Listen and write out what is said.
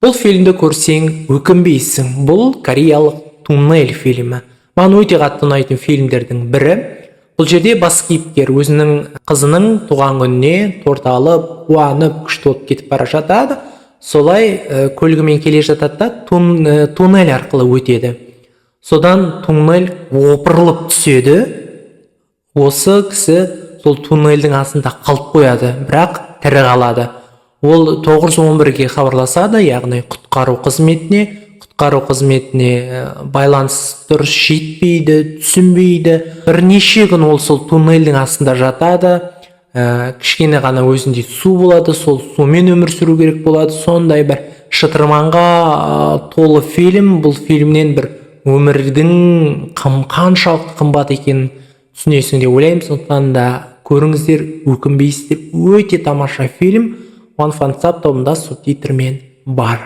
Бұл фильмді көрсең өкінбейсің. Бұл кореялық туннель фильмі. Маған өте қатты ұнайтын фильмдердің бірі. Бұл жерде бас кейіпкер өзінің қызының туған күніне торт алып, қуанып, күшті болып кетіп бара жатады. Солай көлігімен келе жатады да туннель арқылы өтеді. Содан туннель опырылып түседі. Осы кісі сол туннельдің астында қалып қояды, бірақ тірі қалады. Ол 911-ге хабарласады, яғни құтқару қызметіне байланыс дұрыс жетпейді, түсінбейді. Бірнеше күн ол сол туннельдің астында жатады. Кішкене ғана өзінде су болады, сол сумен өмір сүру керек болады. Сондай бір шытырманға толы фильм. Бұл фильмнен бір өмірдің қаншалықты қымбат екенін түсінесің деп ойлаймын. Сондықтан да көріңіздер, өкінбейсіздер. Өте тамаша фильм. One Thumbs Up тобында субтитрмен бар.